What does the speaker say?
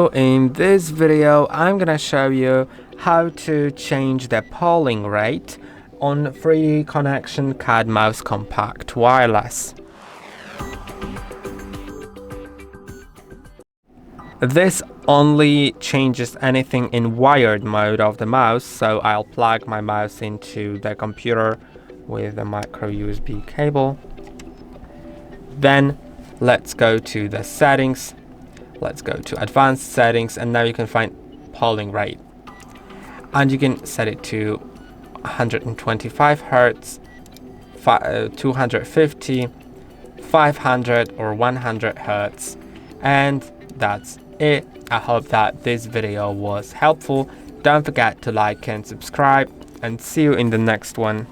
In this video, I'm gonna show you how to change the polling rate on 3Dconnexion CadMouse Compact wireless. This only changes anything in wired mode of the mouse, so I'll plug my mouse into the computer with a micro USB cable. Then let's go to the settings. Let's go to advanced settings, and now you can find polling rate, and you can set it to 125 Hertz, 250, 500 or 100 Hertz, and that's it. I hope that this video was helpful. Don't forget to like and subscribe, and see you in the next one.